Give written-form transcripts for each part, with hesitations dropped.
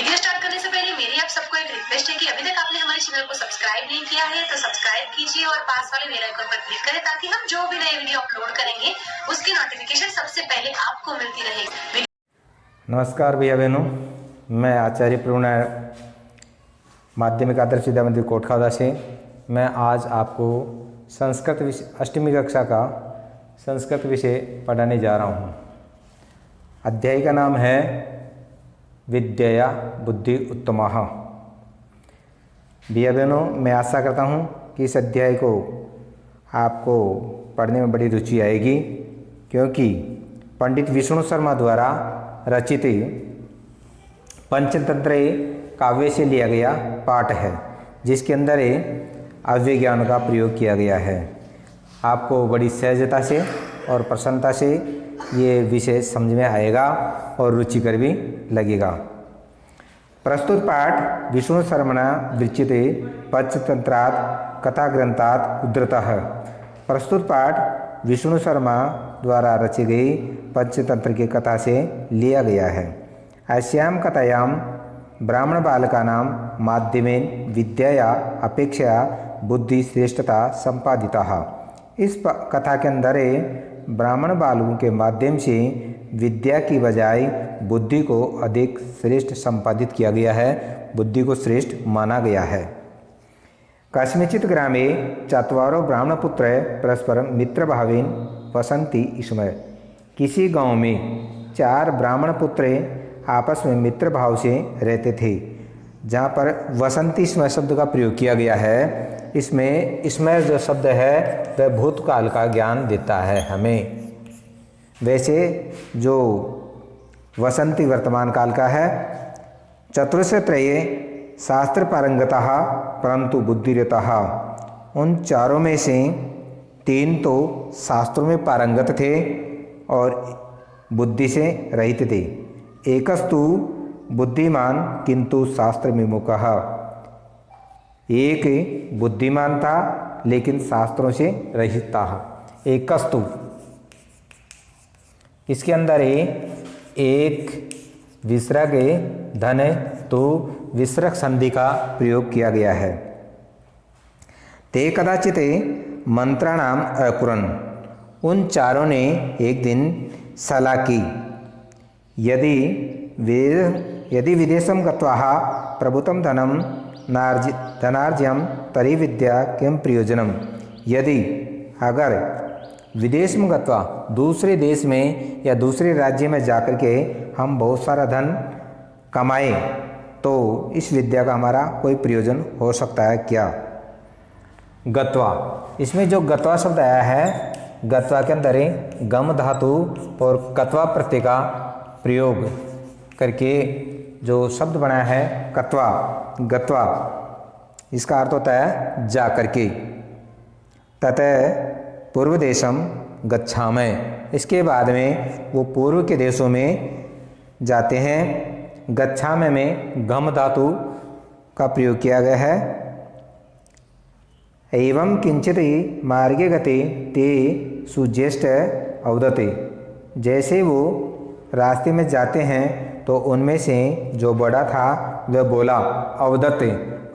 Video start करने से पहले मेरी आप सबको एक रिक्वेस्ट है कि अभी तक आपने हमारे चैनल को सब्सक्राइब नहीं किया है तो सब्सक्राइब कीजिए और पास वाले बेल आइकन पर क्लिक करें ताकि हम जो भी नए वीडियो अपलोड करेंगे उसकी नोटिफिकेशन सबसे पहले आपको मिलती रहे। नमस्कार भैया बहनों, मैं आचार्य प्रवीण माध्यमिक आदर्श विद्या मंदिर कोटखादा से मैं आज आपको संस्कृत विषय अष्टमी कक्षा का संस्कृत विषय पढ़ाने जा रहा हूँ। अध्याय का नाम है विद्यया बुद्धि उत्तमः। भैया बहनों, मैं आशा करता हूँ कि इस अध्याय को आपको पढ़ने में बड़ी रुचि आएगी, क्योंकि पंडित विष्णु शर्मा द्वारा रचित पंचतंत्र काव्य से लिया गया पाठ है, जिसके अंदर अव्यय ज्ञान का प्रयोग किया गया है। आपको बड़ी सहजता से और प्रसन्नता से ये विषय समझ में आएगा और रुचिकर भी लगेगा। प्रस्तुत पाठ विष्णु शर्मणा विरचित पंचतंत्रात् कथा ग्रंथात् उद्धृतः। प्रस्तुत पाठ विष्णु शर्मा द्वारा रची गई पंचतंत्र की कथा से लिया गया है। अस्यां कथायां ब्राह्मण बालकानां माध्यमेन विद्यया अपेक्षया बुद्धि श्रेष्ठता संपादिता। इस कथा के अंदर ब्राह्मण बालकों के माध्यम से विद्या की बजाय बुद्धि को अधिक श्रेष्ठ संपादित किया गया है, बुद्धि को श्रेष्ठ माना गया है। कस्मिंश्चित् ग्रामे चत्वारो ब्राह्मणपुत्र परस्परं मित्रभावेन वसन्ति स्म। किसी गांव में 4 ब्राह्मण पुत्र आपस में मित्र भाव से रहते थे। जहाँ पर वसंती स्म शब्द का प्रयोग किया गया है, इसमें जो शब्द है वह भूतकाल का ज्ञान देता है हमें। वैसे जो वसंती वर्तमान काल का है। चतुर्थ त्रये शास्त्र पारंगतः परंतु बुद्धिरतः। उन चारों में से 3 तो शास्त्रों में पारंगत थे और बुद्धि से रहित थे। एकस्तु बुद्धिमान किंतु शास्त्र विमुखः। एक बुद्धिमान था लेकिन शास्त्रों से रहित था। एकस्तु, इसके अंदर एक विसर्ग धन तो विसर्ग संधि का प्रयोग किया गया है। ते कदाचित मंत्राणाम अकुरन्। उन चारों ने एक दिन सलाह की, यदि विदेशं गत्वा प्रभुतं धनं धनार्ज्यं तर्हि विद्या किं प्रयोजनम्। यदि अगर विदेश में गत्वा दूसरे देश में या दूसरे राज्य में जाकर के हम बहुत सारा धन कमाएं तो इस विद्या का हमारा कोई प्रयोजन हो सकता है क्या। गत्वा, इसमें जो गत्वा शब्द आया है, गत्वा के अंदर गम धातु और कत्वा प्रत्यय का प्रयोग करके जो शब्द बना है कत्वा, गत्वा, इसका अर्थ होता है जा करके। ततः पूर्व देशम गच्छामि। इसके बाद में वो पूर्व के देशों में जाते हैं। गच्छामि में गम धातु का प्रयोग किया गया है। एवं किंचित मार्गे गते ते सुज्येष्ठ अवदते। जैसे वो रास्ते में जाते हैं तो उनमें से जो बड़ा था वह बोला अवदत।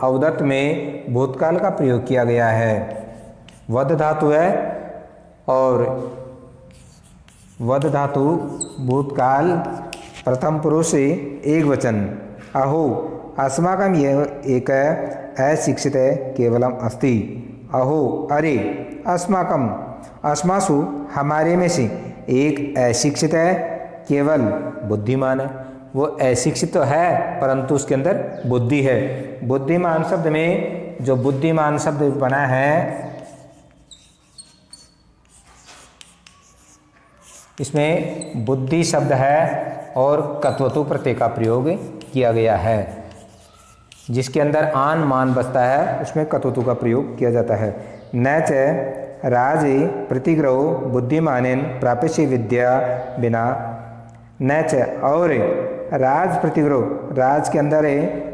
अवदत में भूतकाल का प्रयोग किया गया है। वद धातु है और वद धातु भूतकाल प्रथम पुरुष एक वचन। अहो अस्माकं यह एक अशिक्षित केवलम अस्ति। अहो अरे, अस्माकं अस्मासु हमारे में से एक अशिक्षित है, केवल बुद्धिमान है। वो अशिक्षित तो है परंतु उसके अंदर बुद्धि है। बुद्धिमान शब्द में जो बुद्धिमान शब्द बना है, इसमें बुद्धि शब्द है और कत्वतु प्रत्यय का प्रयोग किया गया है। जिसके अंदर आन मान बसता है उसमें कत्वतु का प्रयोग किया जाता है। न च राज प्रतिग्रहो बुद्धिमानेन प्राप्यसे विद्या बिना। न च, और राज प्रतिग्रह, राज के अंदर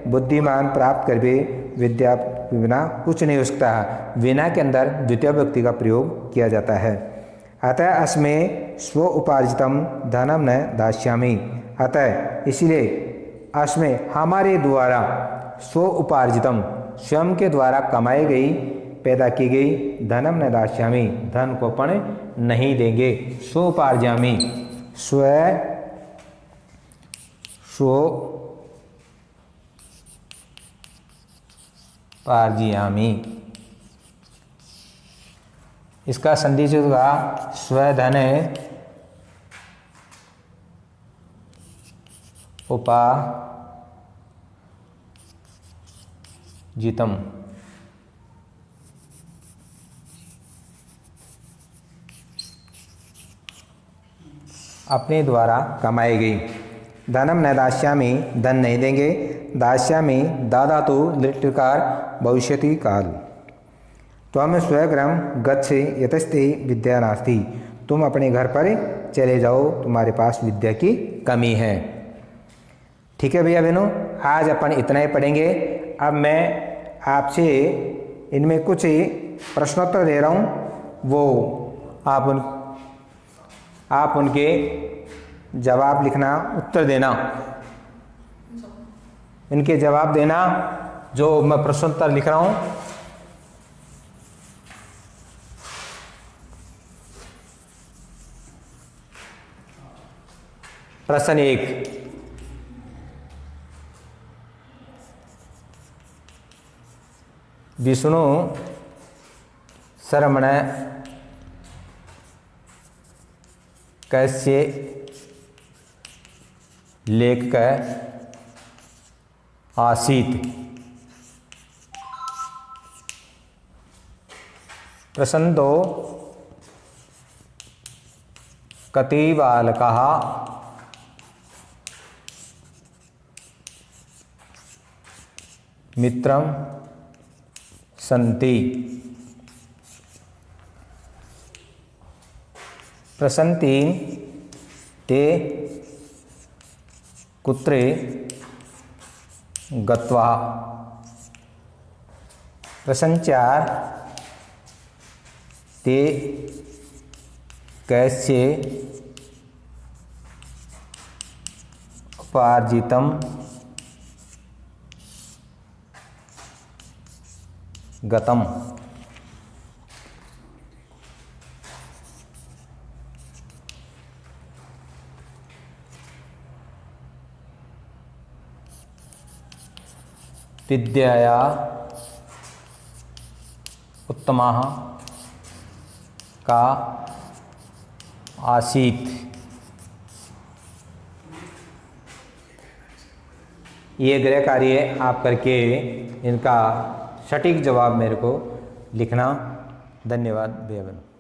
बुद्धिमान प्राप्त कर भी विद्या बिना कुछ नहीं हो सकता है। बिना के अंदर द्वितीय व्यक्ति का प्रयोग किया जाता है। अतः अस्मै स्व उपार्जितम धनम न दास्यामि। अतः इसलिए अस्में हमारे द्वारा स्व उपार्जितम स्वयं के द्वारा कमाई गई पैदा की गई धनम न दास्यामि धन को अपन नहीं देंगे। स्वोपार्जामि स्वोपार्जयामि इसका संधि जो होगा स्वधन उपार्जितम अपने द्वारा कमाई गई। धनम न दास्यामि धन नहीं देंगे। दास्यामि दादा तो लिट्टकार भविष्यति काल। त्वम स्वगृहं गच्छ यतस्ते विद्या नास्ति तुम अपने घर पर चले जाओ तुम्हारे पास विद्या की कमी है। ठीक है भैया बहनों, आज अपन इतना ही पढ़ेंगे। अब मैं आपसे इनमें कुछ प्रश्नोत्तर दे रहा हूँ, वो आप उनके जवाब लिखना, उत्तर देना, इनके जवाब देना जो मैं प्रश्नोत्तर लिख रहा हूँ। प्रश्न 1, विष्णु शर्मण कैसे लेख आसीत। प्रश्न 2, कति बालकाः मित्रं सन्ति। प्रश्न 3, ते कुत्रे गत्वा। प्रश्न 4, ते कैसे उपार्जितम गतम। विद्याया उत्तमः का आसीत्। ये गृह कार्य आप करके इनका सटीक जवाब मेरे को लिखना। धन्यवाद भैया बहनों।